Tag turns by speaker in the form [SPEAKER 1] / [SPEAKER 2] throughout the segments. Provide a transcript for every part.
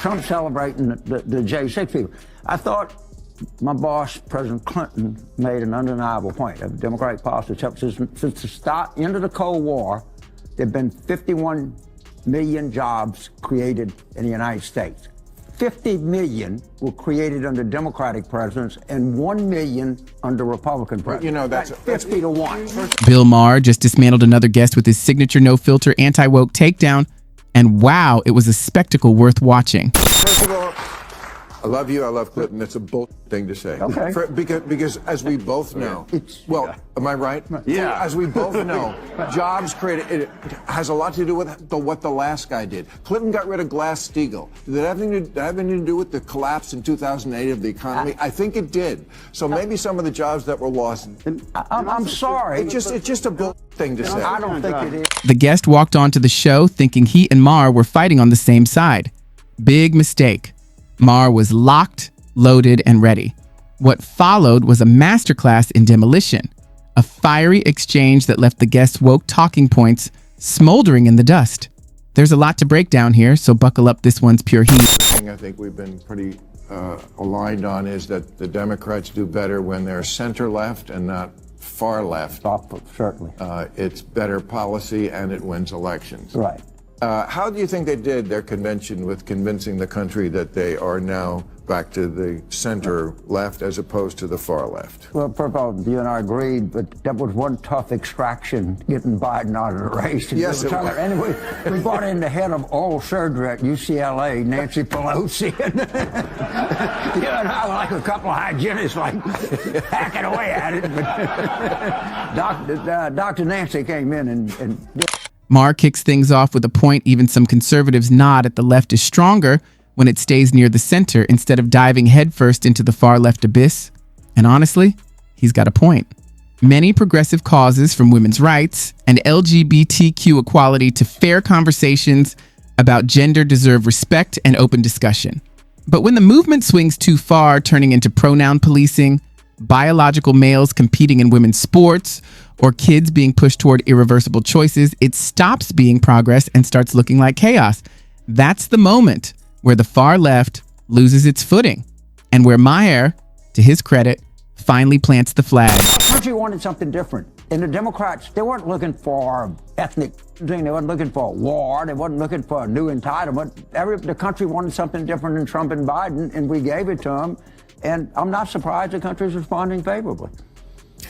[SPEAKER 1] Trump celebrating the J6 people. I thought my boss, President Clinton, made an undeniable point of Democratic policy. Since the end of the Cold War, there have been 51 million jobs created in the United States. 50 million were created under Democratic presidents and 1 million under Republican presidents.
[SPEAKER 2] You know, that's
[SPEAKER 1] 50 to 1.
[SPEAKER 3] Bill Maher just dismantled another guest with his signature no-filter anti-woke takedown. And wow, it was a spectacle worth watching.
[SPEAKER 2] First of all, I love you, I love Clinton. It's a bull thing to say.
[SPEAKER 1] Okay.
[SPEAKER 2] Because as we both know, am I right?
[SPEAKER 4] Yeah.
[SPEAKER 2] As we both know, jobs created, it has a lot to do with what the last guy did. Clinton got rid of Glass-Steagall. Did that have anything to do with the collapse in 2008 of the economy? I think it did. So maybe some of the jobs that were lost.
[SPEAKER 1] I'm sorry.
[SPEAKER 2] It's just a bull thing to say.
[SPEAKER 1] I don't think it is.
[SPEAKER 3] The guest walked onto the show thinking he and Maher were fighting on the same side. Big mistake. Maher was locked, loaded, and ready. What followed was a masterclass in demolition, a fiery exchange that left the guest's woke talking points smoldering in the dust. There's a lot to break down here, so buckle up, this one's pure heat.
[SPEAKER 2] The thing I think we've been pretty aligned on is that the Democrats do better when they're center-left and not far left.
[SPEAKER 1] Certainly.
[SPEAKER 2] It's better policy and it wins elections.
[SPEAKER 1] Right.
[SPEAKER 2] How do you think they did their convention with convincing the country that they are now back to the center left as opposed to the far left?
[SPEAKER 1] Well, first of all, you and I agreed, but that was one tough extraction, getting Biden out of the race.
[SPEAKER 2] Yes, it was.
[SPEAKER 1] Anyway, we brought in the head of oral surgery at UCLA, Nancy Pelosi. You and I were like a couple of hygienists, like hacking away at it. But Dr. Nancy came in and
[SPEAKER 3] Maher kicks things off with a point even some conservatives nod at the left is stronger when it stays near the center instead of diving headfirst into the far left abyss. And honestly, he's got a point. Many progressive causes, from women's rights and LGBTQ equality to fair conversations about gender, deserve respect and open discussion. But when the movement swings too far, turning into pronoun policing, biological males competing in women's sports, or kids being pushed toward irreversible choices, it stops being progress and starts looking like chaos. That's the moment where the far left loses its footing, and where Maher, to his credit, finally plants the flag.
[SPEAKER 1] the country wanted something different. And the Democrats, they weren't looking for ethnic thing. They weren't looking for a war. They weren't looking for a new entitlement. The country wanted something different than Trump and Biden, and we gave it to them. And I'm not surprised the country's responding favorably.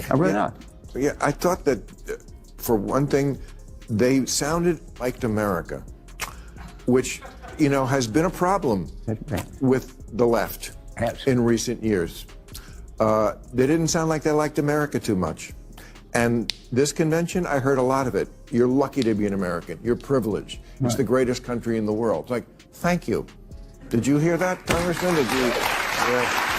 [SPEAKER 1] I'm really not.
[SPEAKER 2] Yeah, I thought that, for one thing, they sounded like America, which, you know, has been a problem with the left in recent years. They didn't sound like they liked America too much. And this convention, I heard a lot of it. You're lucky to be an American. You're privileged. It's the greatest country in the world. Like, thank you. Did you hear that, Congressman? Did you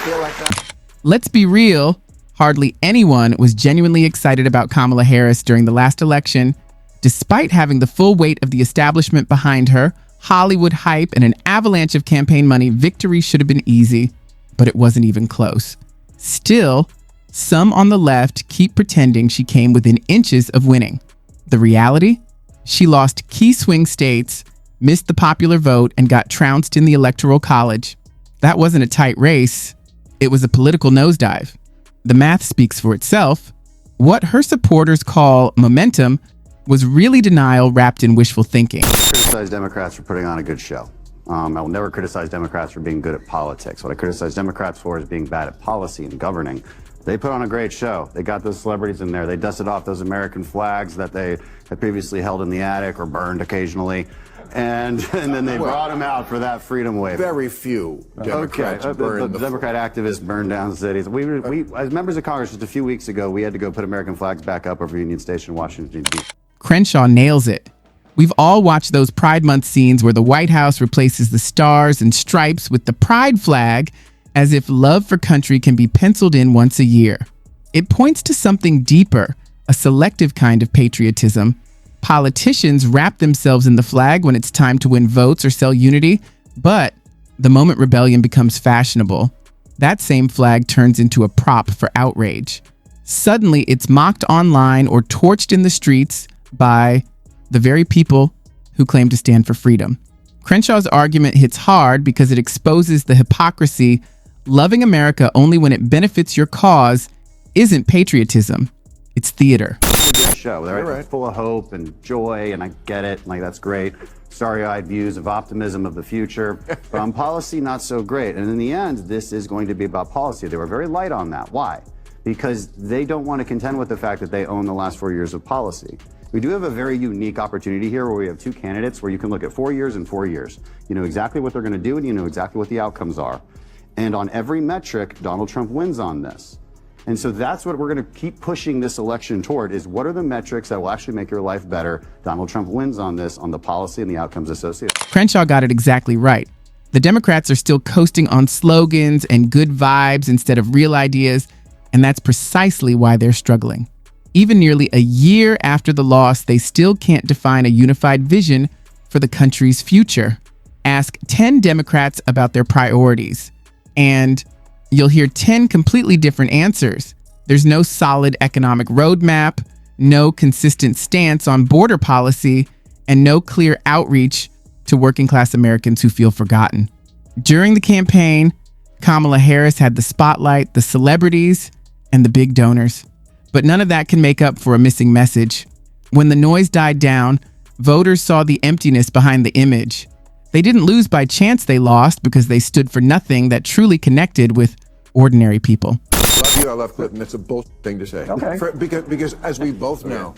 [SPEAKER 2] feel like that?
[SPEAKER 3] Let's be real. Hardly anyone was genuinely excited about Kamala Harris during the last election. Despite having the full weight of the establishment behind her, Hollywood hype, and an avalanche of campaign money, victory should have been easy, but it wasn't even close. Still, some on the left keep pretending she came within inches of winning. The reality? She lost key swing states, missed the popular vote, and got trounced in the Electoral College. That wasn't a tight race. It was a political nosedive. The math speaks for itself. What her supporters call momentum was really denial wrapped in wishful thinking.
[SPEAKER 4] I criticize Democrats for putting on a good show. I will never criticize Democrats for being good at politics. What I criticize Democrats for is being bad at policy and governing. They put on a great show. They got those celebrities in there. They dusted off those American flags that they had previously held in the attic or burned occasionally. And then they brought them out for that freedom wave.
[SPEAKER 2] Very few Democrats burned
[SPEAKER 4] the Democrat activists burned down cities. We, as members of Congress, just a few weeks ago, we had to go put American flags back up over Union Station, Washington, D.C.
[SPEAKER 3] Crenshaw nails it. We've all watched those Pride Month scenes where the White House replaces the stars and stripes with the pride flag, as if love for country can be penciled in once a year. It points to something deeper, a selective kind of patriotism. Politicians wrap themselves in the flag when it's time to win votes or sell unity, but the moment rebellion becomes fashionable, that same flag turns into a prop for outrage. Suddenly, it's mocked online or torched in the streets by the very people who claim to stand for freedom. Crenshaw's argument hits hard because it exposes the hypocrisy. Loving America only when it benefits your cause isn't patriotism, it's theater.
[SPEAKER 4] Show. They're right. Full of hope and joy, and I get it. Like, that's great. Starry-eyed views of optimism of the future. But on policy, not so great. And in the end, this is going to be about policy. They were very light on that. Why? Because they don't want to contend with the fact that they own the last 4 years of policy. We do have a very unique opportunity here where we have two candidates where you can look at 4 years and 4 years. You know exactly what they're going to do, and you know exactly what the outcomes are. And on every metric, Donald Trump wins on this. And so that's what we're going to keep pushing this election toward, is what are the metrics that will actually make your life better? Donald Trump wins on this, on the policy and the outcomes associated.
[SPEAKER 3] Crenshaw got it exactly right. The Democrats are still coasting on slogans and good vibes instead of real ideas, and that's precisely why they're struggling. Even nearly a year after the loss, they still can't define a unified vision for the country's future. Ask 10 Democrats about their priorities, and you'll hear 10 completely different answers. There's no solid economic roadmap, no consistent stance on border policy, and no clear outreach to working-class Americans who feel forgotten. During the campaign, Kamala Harris had the spotlight, the celebrities, and the big donors. But none of that can make up for a missing message. When the noise died down, voters saw the emptiness behind the image. They didn't lose by chance, they lost because they stood for nothing that truly connected with ordinary people.
[SPEAKER 2] I love you, I love Clinton. It's a bullshit thing to say.
[SPEAKER 1] Okay.
[SPEAKER 2] Because as we both know,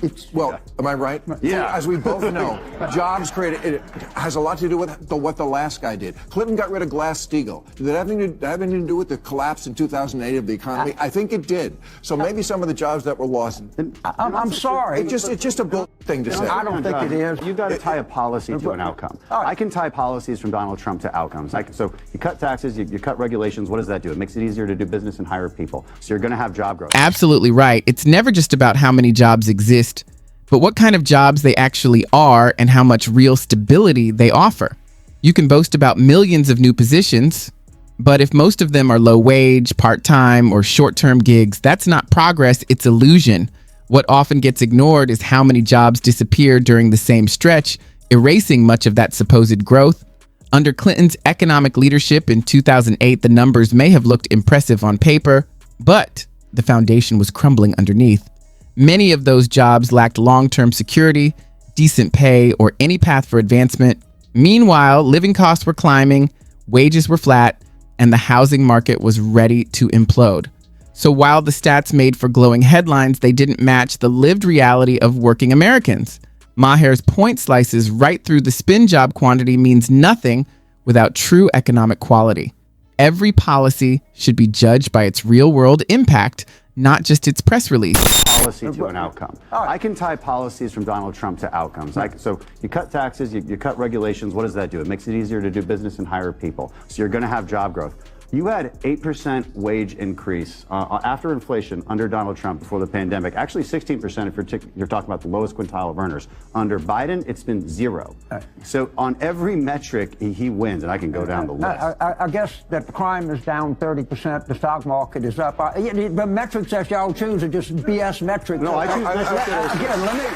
[SPEAKER 2] am I right?
[SPEAKER 4] Yeah.
[SPEAKER 2] As we both know, jobs created, it has a lot to do with what the last guy did. Clinton got rid of Glass-Steagall. Did that have anything to do with the collapse in 2008 of the economy? I think it did. So maybe some of the jobs that were lost.
[SPEAKER 1] I'm sorry.
[SPEAKER 2] It's just a bullshit thing to say.
[SPEAKER 1] I don't think it is.
[SPEAKER 4] You've got to tie a policy to an outcome. I can tie policies from Donald Trump to outcomes. So you cut taxes, you cut regulations. What does that do? It makes it easier to do business and hire people. So you're going to have job growth.
[SPEAKER 3] Absolutely right. It's never just about how many jobs exist, but what kind of jobs they actually are and how much real stability they offer. You can boast about millions of new positions, but if most of them are low wage, part-time, or short-term gigs, that's not progress, it's illusion. What often gets ignored is how many jobs disappear during the same stretch, erasing much of that supposed growth. Under Clinton's economic leadership in 2008, the numbers may have looked impressive on paper, but the foundation was crumbling underneath. Many of those jobs lacked long-term security, decent pay, or any path for advancement. Meanwhile, living costs were climbing, wages were flat, and the housing market was ready to implode. So while the stats made for glowing headlines, they didn't match the lived reality of working Americans. Maher's point slices right through the spin job quantity means nothing without true economic quality. Every policy should be judged by its real-world impact, not just its press release.
[SPEAKER 4] Policy to an outcome. I can tie policies from Donald Trump to outcomes. So you cut taxes, you cut regulations. What does that do? It makes it easier to do business and hire people. So you're going to have job growth. You had 8% wage increase after inflation under Donald Trump before the pandemic. Actually, 16% if you're talking about the lowest quintile of earners. Under Biden, it's been 0. So on every metric, he wins, and I can go down the list.
[SPEAKER 1] I guess that the crime is down 30%, the stock market is up. The metrics that y'all choose are just BS metrics.
[SPEAKER 4] No, I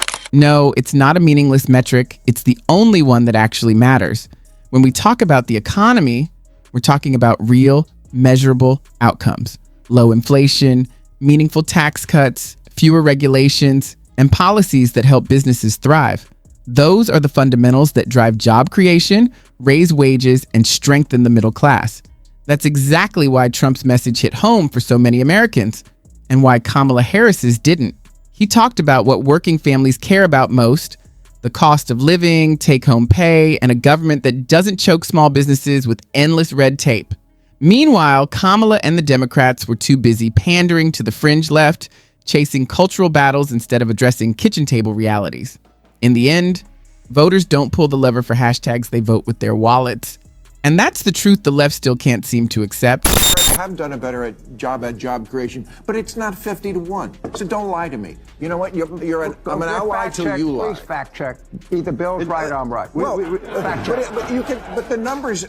[SPEAKER 4] choose
[SPEAKER 3] No, it's not a meaningless metric. It's the only one that actually matters. When we talk about the economy, we're talking about real, measurable outcomes. Low inflation, meaningful tax cuts, fewer regulations, and policies that help businesses thrive. Those are the fundamentals that drive job creation, raise wages, and strengthen the middle class. That's exactly why Trump's message hit home for so many Americans, and why Kamala Harris's didn't. He talked about what working families care about most: the cost of living, take-home pay, and a government that doesn't choke small businesses with endless red tape. Meanwhile, Kamala and the Democrats were too busy pandering to the fringe left, chasing cultural battles instead of addressing kitchen table realities. In the end, voters don't pull the lever for hashtags, they vote with their wallets. And that's the truth the left still can't seem to accept.
[SPEAKER 2] I have done a better job creation, but it's not 50-1. So don't lie to me. You know what? I'm an ally till you lie.
[SPEAKER 1] Please fact check. Either Bill's right or I'm right.
[SPEAKER 2] Fact check. But the numbers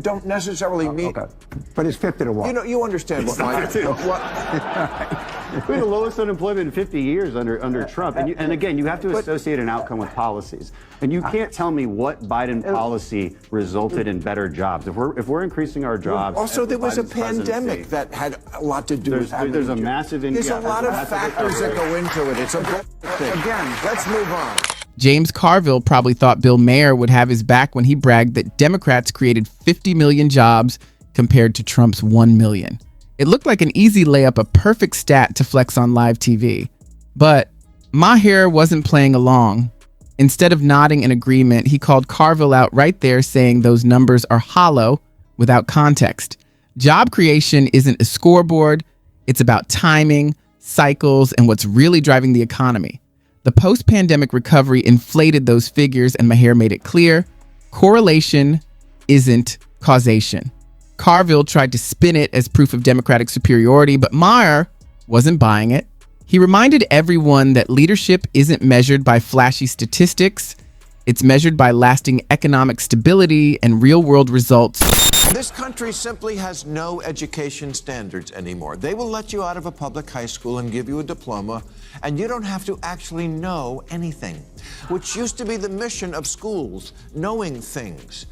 [SPEAKER 2] don't necessarily mean.
[SPEAKER 1] Okay. But it's 50-1.
[SPEAKER 2] You understand what my.
[SPEAKER 4] We had the lowest unemployment in 50 years under Trump. And again, you have to associate an outcome with policies. And you can't tell me what Biden policy resulted in better jobs. If we're increasing our jobs.
[SPEAKER 2] Also, there was a
[SPEAKER 4] Biden's
[SPEAKER 2] pandemic that had a lot to do with having
[SPEAKER 4] there's a massive.
[SPEAKER 2] There's a lot of factors that go into it. It's a thing. Again, let's move on.
[SPEAKER 3] James Carville probably thought Bill Maher would have his back when he bragged that Democrats created 50 million jobs compared to Trump's 1 million. It looked like an easy layup, a perfect stat to flex on live TV. But Maher wasn't playing along. Instead of nodding in agreement, he called Carville out right there, saying those numbers are hollow without context. Job creation isn't a scoreboard. It's about timing, cycles, and what's really driving the economy. The post-pandemic recovery inflated those figures, and Maher made it clear, correlation isn't causation. Carville tried to spin it as proof of Democratic superiority, but Maher wasn't buying it. He reminded everyone that leadership isn't measured by flashy statistics. It's measured by lasting economic stability and real-world results.
[SPEAKER 2] This country simply has no education standards anymore. They will let you out of a public high school and give you a diploma, and you don't have to actually know anything, which used to be the mission of schools, knowing things.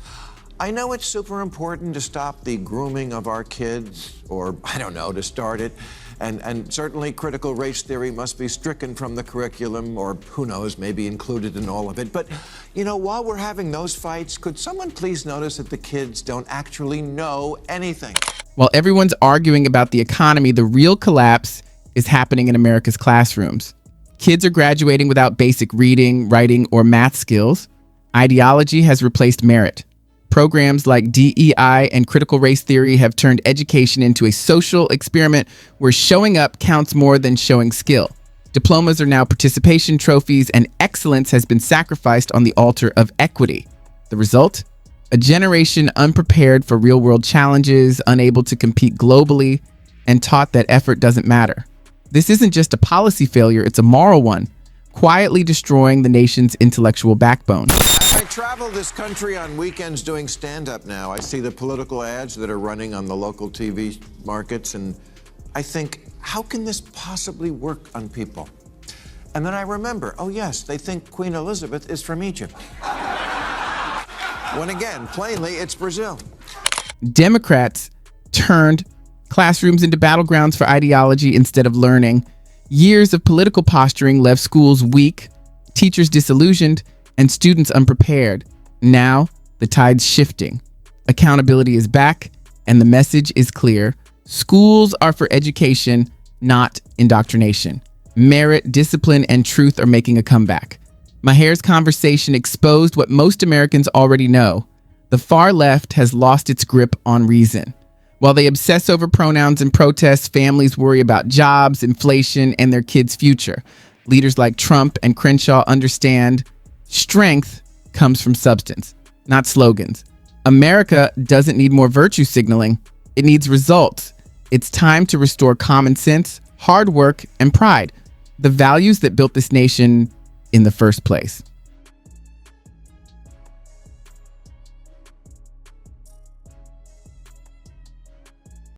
[SPEAKER 2] I know it's super important to stop the grooming of our kids, or I don't know, to start it. And certainly critical race theory must be stricken from the curriculum, or who knows, maybe included in all of it. But, you know, while we're having those fights, could someone please notice that the kids don't actually know anything?
[SPEAKER 3] While everyone's arguing about the economy, the real collapse is happening in America's classrooms. Kids are graduating without basic reading, writing, or math skills. Ideology has replaced merit. Programs like DEI and critical race theory have turned education into a social experiment where showing up counts more than showing skill. Diplomas are now participation trophies, and excellence has been sacrificed on the altar of equity. The result? A generation unprepared for real-world challenges, unable to compete globally, and taught that effort doesn't matter. This isn't just a policy failure, it's a moral one, quietly destroying the nation's intellectual backbone.
[SPEAKER 2] I travel this country on weekends doing stand-up now. I see the political ads that are running on the local TV markets, and I think, how can this possibly work on people? And then I remember, oh yes, they think Queen Elizabeth is from Egypt. When again, plainly, it's Brazil.
[SPEAKER 3] Democrats turned classrooms into battlegrounds for ideology instead of learning. Years of political posturing left schools weak, teachers disillusioned, and students unprepared. Now, the tide's shifting. Accountability is back, and the message is clear. Schools are for education, not indoctrination. Merit, discipline, and truth are making a comeback. Maher's conversation exposed what most Americans already know. The far left has lost its grip on reason. While they obsess over pronouns and protests, families worry about jobs, inflation, and their kids' future. Leaders like Trump and Crenshaw understand strength comes from substance, not slogans. America doesn't need more virtue signaling. It needs results. It's time to restore common sense, hard work, and pride, the values that built this nation in the first place.